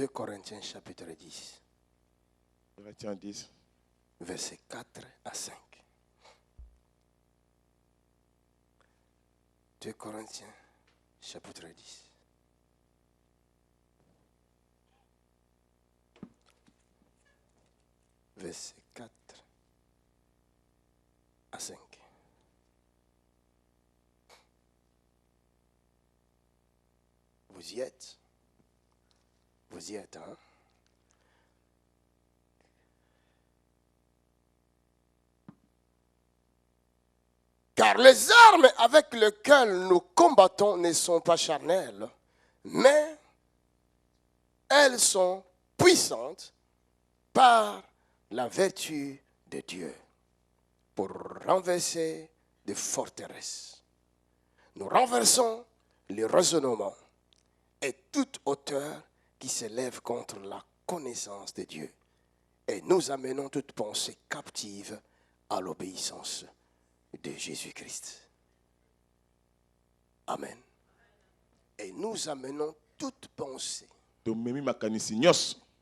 2 Corinthiens chapitre 10. Corinthiens 10. Versets 4 à 5. 2 Corinthiens chapitre 10. Versets 4 à 5. Vous y êtes? Vous y êtes, hein? Car les armes avec lesquelles nous combattons ne sont pas charnelles, mais elles sont puissantes par la vertu de Dieu pour renverser des forteresses. Nous renversons les raisonnements et toute hauteur qui s'élève contre la connaissance de Dieu. Et nous amenons toute pensée captive à l'obéissance de Jésus-Christ. Amen. Et nous amenons toute pensée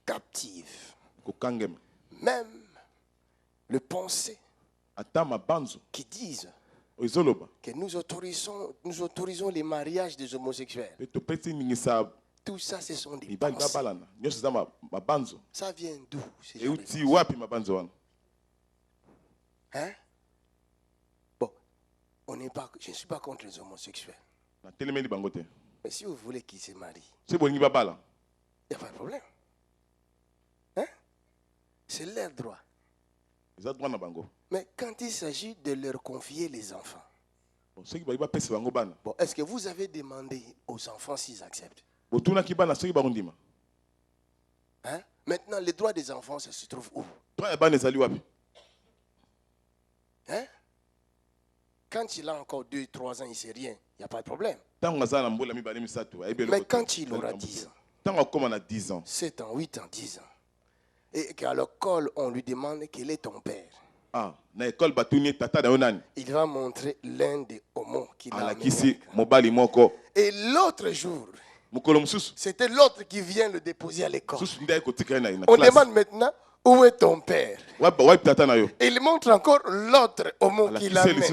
captive, même les pensées qui disent que nous autorisons les mariages des homosexuels. Tout ça, ce sont des pensées. Ça vient d'où? Hein? Bon, je ne suis pas contre les homosexuels. Mais si vous voulez qu'ils se marient, il n'y a pas de problème. Hein? C'est leur droit. Mais quand il s'agit de leur confier les enfants, bon, est-ce que vous avez demandé aux enfants s'ils acceptent? Hein? Maintenant, les droits des enfants, ça se trouve où? Hein? Quand il a encore 2-3 ans, il ne sait rien, il n'y a pas de problème. Mais quand il aura 10 ans, 7 ans, 8 ans, 10 ans, et qu'à l'école, on lui demande quel est ton père, il va montrer l'un des homos qu'il a amené. Et l'autre jour, c'était l'autre qui vient le déposer à l'école. On demande maintenant, où est ton père? Et il montre encore l'autre homo qu'il a amené.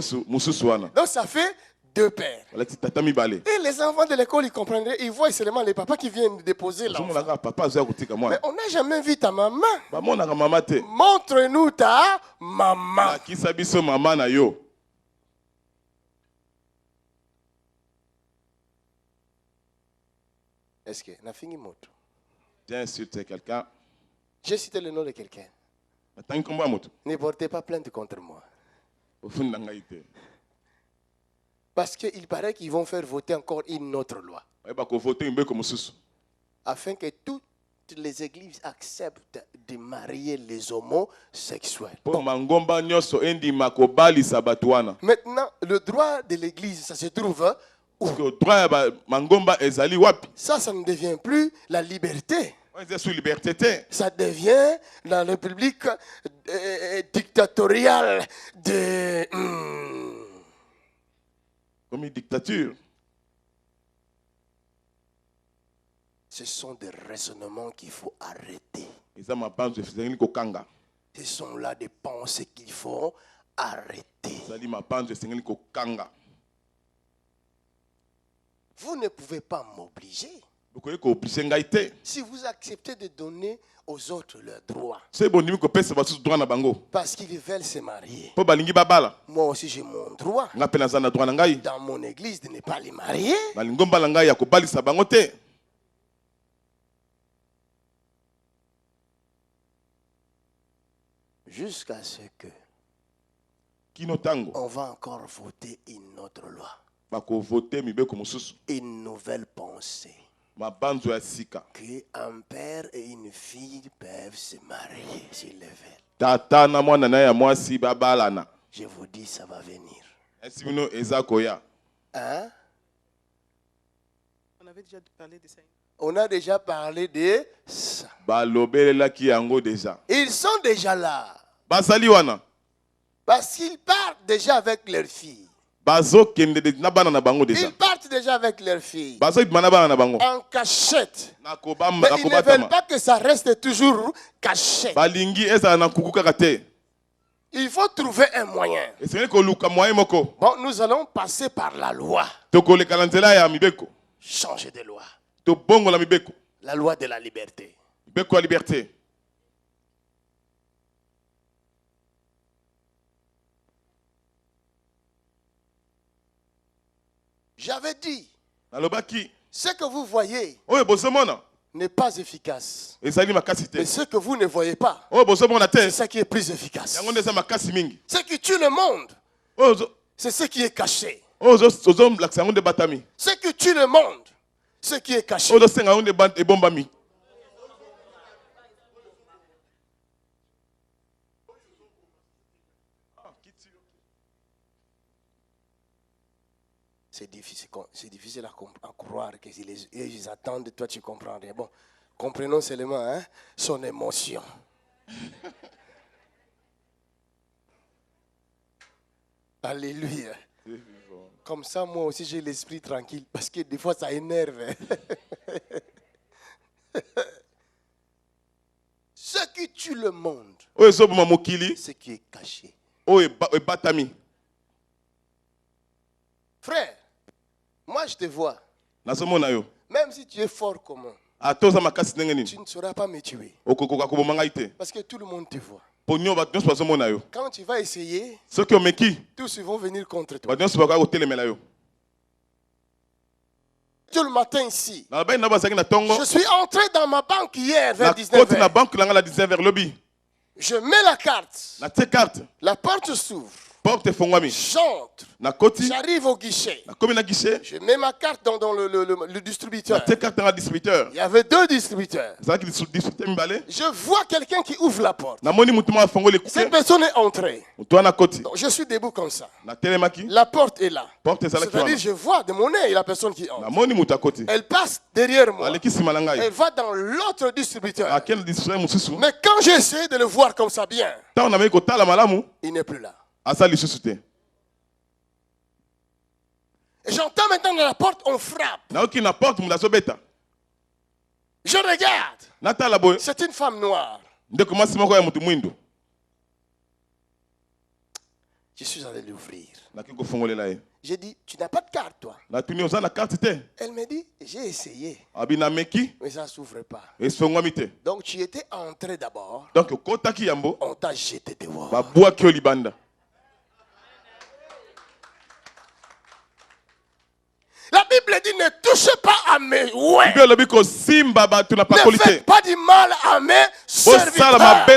Donc ça fait 2 pères. Et les enfants de l'école, ils comprendraient, ils voient seulement les papas qui viennent déposer l'enfant. Mais on n'a jamais vu ta maman. Montre-nous ta maman. Est-ce que n'a fini moto? J'ai insulté quelqu'un. J'ai cité le nom de quelqu'un. Ne portez pas plainte contre moi. Parce qu'il paraît qu'ils vont faire voter encore une autre loi. Afin que toutes les églises acceptent de marier les homosexuels. Bon. Maintenant, le droit de l'église, ça se trouve où? Ça ne devient plus la liberté. Ça devient la république dictatoriale de... Comme une dictature. Ce sont des raisonnements qu'il faut arrêter. Ce sont là des pensées qu'il faut arrêter. Vous ne pouvez pas m'obliger. Si vous acceptez de donner aux autres leurs droits, parce qu'ils veulent se marier, moi aussi j'ai mon droit dans mon église de ne pas les marier. Jusqu'à ce que on va encore voter une autre loi, une nouvelle pensée, qu'un père et une fille peuvent se marier s'ils le veulent. Je vous dis, ça va venir. Hein? On avait déjà parlé de ça. On a déjà parlé de ça. Ils sont déjà là. Parce qu'ils partent déjà avec leurs filles. Ils partent déjà avec leurs filles en cachette. Mais ils ne veulent pas que ça reste toujours caché. Il faut trouver un moyen. Bon, nous allons passer par la loi. Changer de loi. La loi de la liberté. J'avais dit, ce que vous voyez n'est pas efficace. Mais ce que vous ne voyez pas, c'est ce qui est plus efficace. Ce qui tue le monde, c'est ce qui est caché. Ce qui tue le monde, ce qui est caché. C'est difficile à croire qu'ils attendent, toi tu comprends rien. Bon, comprenons seulement son émotion. Alléluia. Comme ça, moi aussi j'ai l'esprit tranquille, parce que des fois ça énerve. Ce qui tue le monde, ce qui est caché. Frère, moi je te vois. Même si tu es fort comment, tu ne sauras pas me tuer. Parce que tout le monde te voit. Quand tu vas essayer, tous vont venir contre toi. Tout le matin ici, je suis entré dans ma banque hier vers 19h. Je mets la carte. La porte s'ouvre. J'entre. J'arrive au guichet. Je mets ma carte dans le distributeur. Il y avait 2 distributeurs. Je vois quelqu'un qui ouvre la porte. Cette personne est entrée. Donc, je suis debout comme ça. La porte est là. C'est-à-dire je vois de mon nez la personne qui entre. Elle passe derrière moi. Elle va dans l'autre distributeur. Mais quand j'ai essayé de le voir comme ça bien, il n'est plus là. Et j'entends maintenant dans la porte, on frappe. Je regarde. C'est une femme noire. Je suis allé l'ouvrir. J'ai dit, tu n'as pas de carte, toi? Elle me dit, j'ai essayé. Mais ça ne s'ouvre pas. Donc tu étais entré d'abord. On t'a jeté dehors. La Bible dit ne touchez pas à mes ouais. Ne faites pas du mal à mes serviteurs.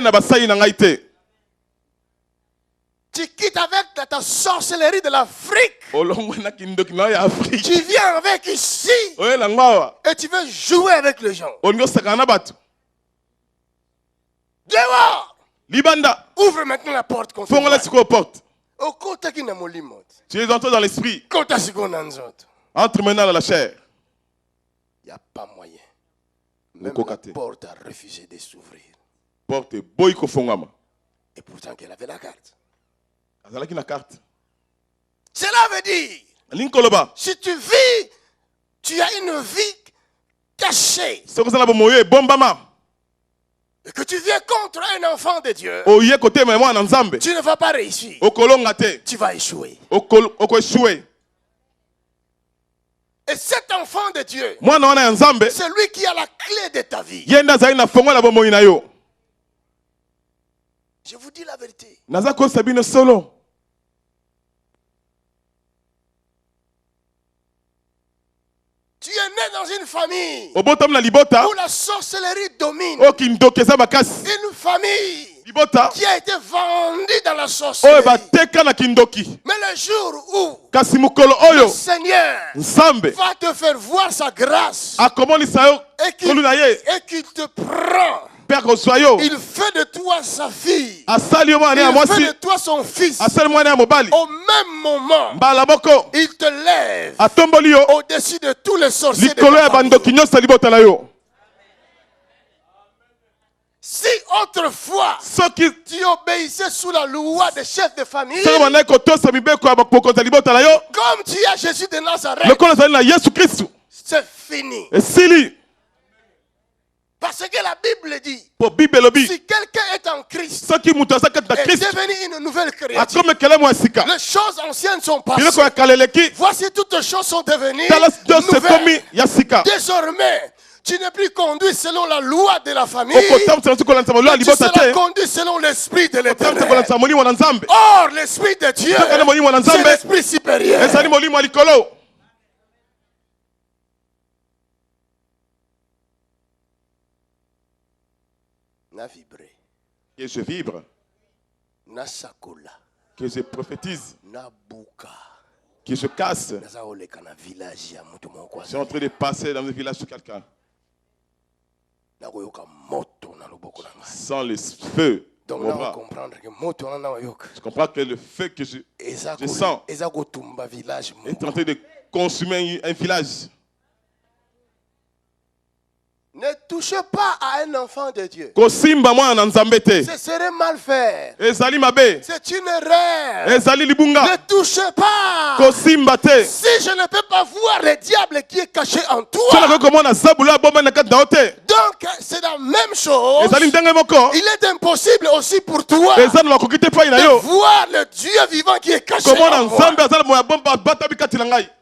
Tu quittes avec ta sorcellerie de l'Afrique. Tu viens avec ici. Et tu veux jouer avec les gens. Dehors. Ouvre maintenant la porte. Tu es entré dans l'esprit. Entre maintenant dans la chair. Il n'y a pas moyen. Même la porte a refusé de s'ouvrir. Et pourtant qu'elle avait la carte. Cela veut dire, si tu vis, tu as une vie cachée. Et que tu viens contre un enfant de Dieu, tu ne vas pas réussir. Tu vas échouer. Et cet enfant de Dieu, c'est lui qui a la clé de ta vie. Je vous dis la vérité. Tu es né dans une famille où la sorcellerie domine. Une famille qui a été vendue dans la sorcellerie. Mais le jour où le Seigneur va te faire voir sa grâce et qu'il te prend, il fait de toi sa fille. Il fait de toi son fils. Au même moment, il te lève au-dessus de tous les sorciers de ta famille. Si autrefois, tu obéissais sous la loi des chefs de famille, comme tu as Jésus de Nazareth, c'est fini. Parce que la Bible dit, si quelqu'un est en Christ, est devenu une nouvelle créature, les choses anciennes sont passées. Voici toutes les choses sont devenues nouvelles. Désormais, tu n'es plus conduit selon la loi de la famille, tu seras conduit selon l'esprit de l'Éternel. Or, l'esprit de Dieu, c'est l'esprit supérieur. Que je vibre, que je prophétise, que je casse. Je suis en train de passer dans le village de quelqu'un. Sans le feu. Je comprends que le feu que je sens est en train de consumer un village. Ne touchez pas à un enfant de Dieu. Ce serait mal faire. C'est une erreur. Ne touchez pas. Si je ne peux pas voir le diable qui est caché en toi, donc c'est la même chose. Il est impossible aussi pour toi de voir le Dieu vivant qui est caché en moi.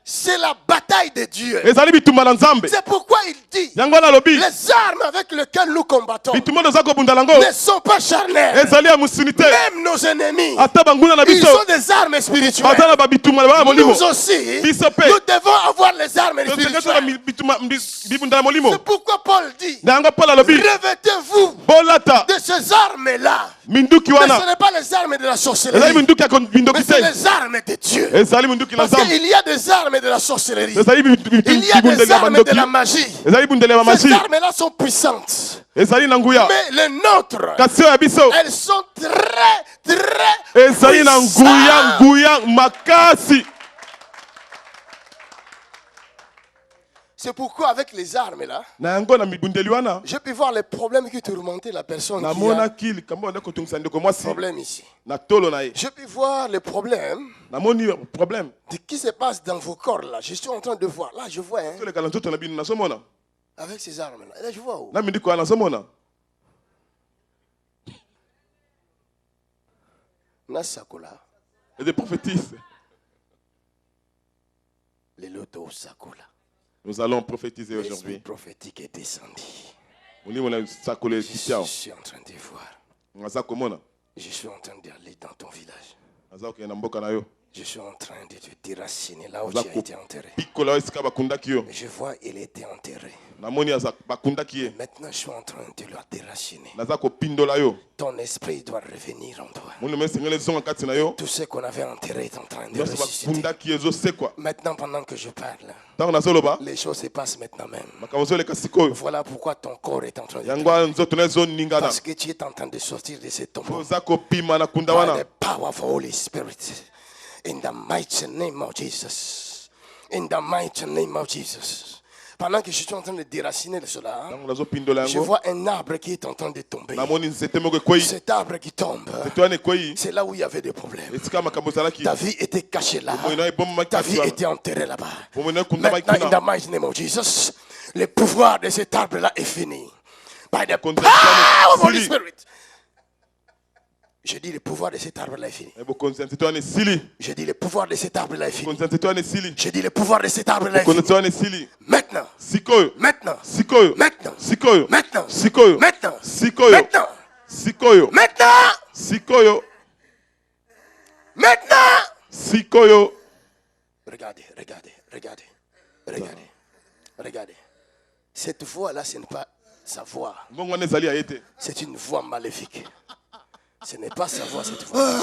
C'est la bataille de Dieu. C'est pourquoi il dit, les armes avec lesquelles nous combattons ne sont pas charnelles. Même nos ennemis, ils ont des armes spirituelles. Nous aussi, nous devons avoir les armes spirituelles. C'est pourquoi Paul dit, revêtez-vous de ces armes-là. Mais ce n'est pas les armes de la sorcellerie, mais c'est les armes de Dieu. Parce qu'il y a des armes de la sorcellerie, il y a des armes de la magie. Ces armes-là sont puissantes, mais les nôtres, elles sont très puissantes. C'est pourquoi avec les armes là, je peux voir les problèmes qui tourmentaient la personne qui a problème ici. Je peux voir les problèmes de qui se passe dans vos corps là. Je suis en train de voir. Là, je vois. Avec ces armes là. Là, je vois où. Nasakola. Et des prophétises. Les lotos Sakola. Nous allons prophétiser aujourd'hui. L'esprit prophétique est descendu. Je suis en train de voir. Je suis en train d'aller dans ton village. Je suis en train de te déraciner là où tu as été enterré. Je vois, il était enterré. Maintenant, je suis en train de le déraciner. Ton esprit doit revenir en toi. Tout ce qu'on avait enterré est en train de ressusciter. Maintenant, pendant que je parle, les choses se passent maintenant même. Voilà pourquoi ton corps est en train de... Parce que tu es en train de sortir de ce tombeau. By the power of Holy Spirit. In the mighty name of Jesus. In the mighty name of Jesus. Pendant que je suis en train de déraciner cela, je vois un arbre qui est en train de tomber. Cet arbre qui tombe, c'est là où il y avait des problèmes. Ta vie était cachée là. Ta vie était enterrée là-bas. Maintenant, in the mighty name of Jesus, le pouvoir de cet arbre-là est fini. By the power of Holy Spirit. Je dis le pouvoir de cet arbre-là est fini. Je dis le pouvoir de cet arbre-là est fini. Je dis le pouvoir de cet arbre-là est fini. Maintenant. Maintenant. Maintenant. Maintenant. Maintenant. Maintenant. Maintenant. Regardez. Cette voix-là, ce n'est pas sa voix. C'est une voix maléfique. Ce n'est pas sa voix, cette voix.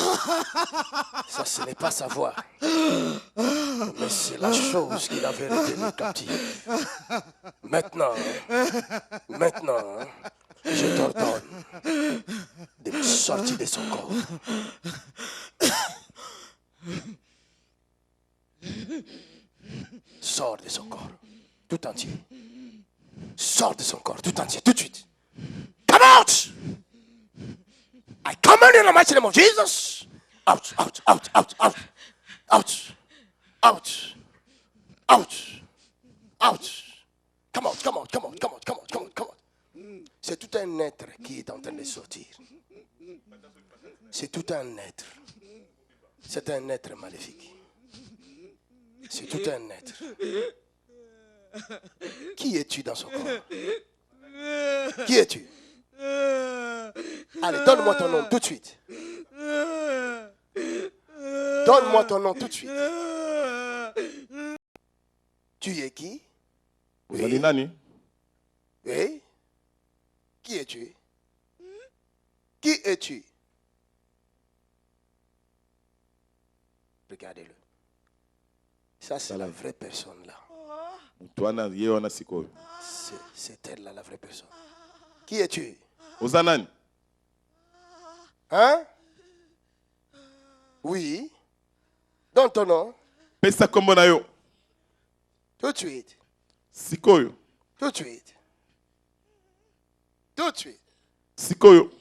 Ça, ce n'est pas sa voix. Mais c'est la chose qu'il avait retenu captive. Maintenant, je t'ordonne de sortir de son corps. Sors de son corps, tout entier. Sors de son corps, tout entier, tout de suite. Come out! command you in the mighty name of Jesus. Out, out, out, out, out, out, out, out, out. Come out, come out, come out, come out, come out, come out, come out. C'est tout un être qui est en train de sortir. C'est tout un être. C'est un être maléfique. C'est tout un être. Qui es-tu dans son corps? Qui es-tu? Allez, donne-moi ton nom tout de suite. Donne-moi ton nom tout de suite. Tu es qui? Oui. Nani? Oui. Qui es-tu? Qui es-tu? Regardez-le. Ça, c'est la vraie personne là. C'est elle là, la vraie personne. Qui es-tu? Ozanani. Hein? Oui. Donne ton nom. Pesa kombo na yo. Tout de suite. Sikoyo. Tout de suite. Tout de suite. Sikoyo.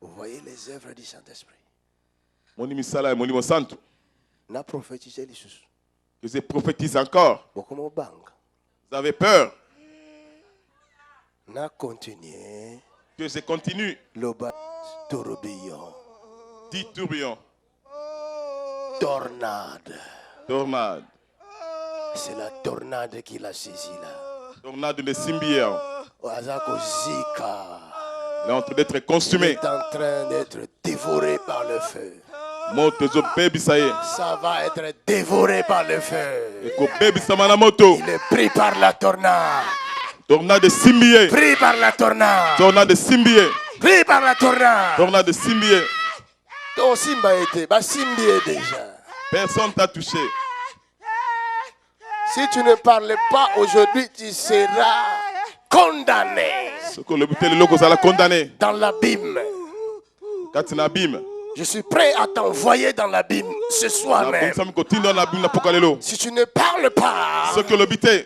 Vous voyez les œuvres du Saint-Esprit. Moni misala et moni mosanto. Na prophétisé les choses. Je prophétise encore. Vous avez peur. Na continuer. Que je continue. Le bas tourbillon. 10 tourbillons. Tornade. Tornade. C'est la tornade qui l'a saisi là. Tornade de Simbier. Azako Zika. Il est en train d'être consumé. Il est en train d'être dévoré par le feu. Ça va être dévoré par le feu. Il est pris par la tornade. Tornade de Simbier. Pris par la tornade. Tornade de Simbier. Pris par la tornade. Tornade de Simbier. Ton Simba était, bah Simbier déjà. Personne t'a touché. Si tu ne parles pas aujourd'hui, tu seras condamné. Dans l'abîme. Je suis prêt à t'envoyer dans l'abîme ce soir même. Si tu ne parles pas,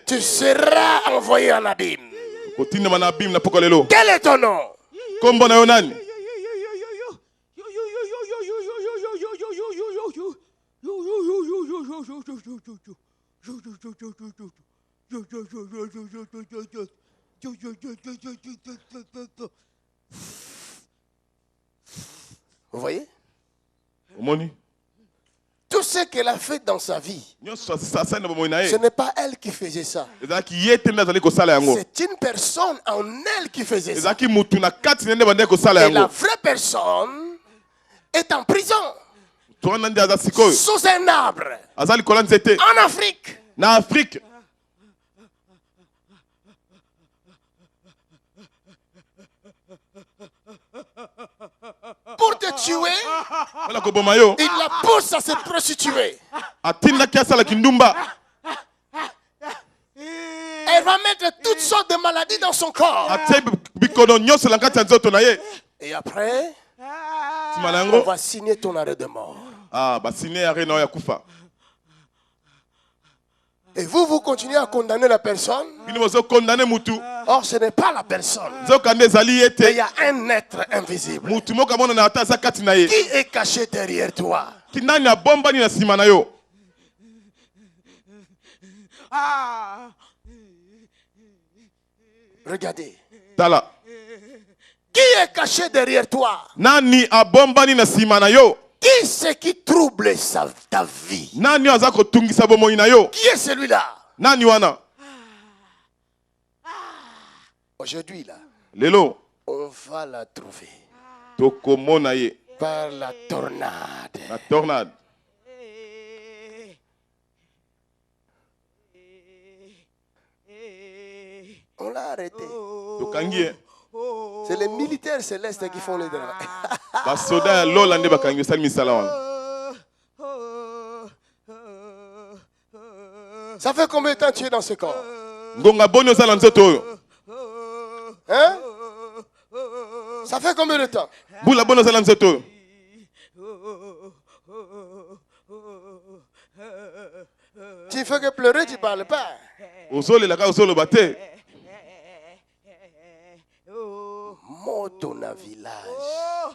tu seras envoyé en abîme. Quel est ton nom? Vous voyez? Tout ce qu'elle a fait dans sa vie, ce n'est pas elle qui faisait ça. C'est une personne en elle qui faisait ça. Et la vraie personne est en prison. Sous un arbre. En Afrique. Pour te tuer, il la pousse à se prostituer. Elle va mettre toutes sortes de maladies dans son corps. Et après, on va signer ton arrêt de mort. Et vous continuez à condamner la personne. Or, ce n'est pas la personne. Mais il y a un être invisible qui est caché derrière toi. Regardez. Qui est caché derrière toi? Qui c'est qui trouble ta vie? Qui est celui-là? Aujourd'hui, là, on va la trouver par la tornade. On l'a arrêté. C'est les militaires célestes qui font le travail. Ça fait combien de temps tu es dans ce corps? Hein? Ça fait combien de temps? Tu fais que pleurer, tu ne parles pas. Monte ton village.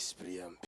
Saint-Esprit.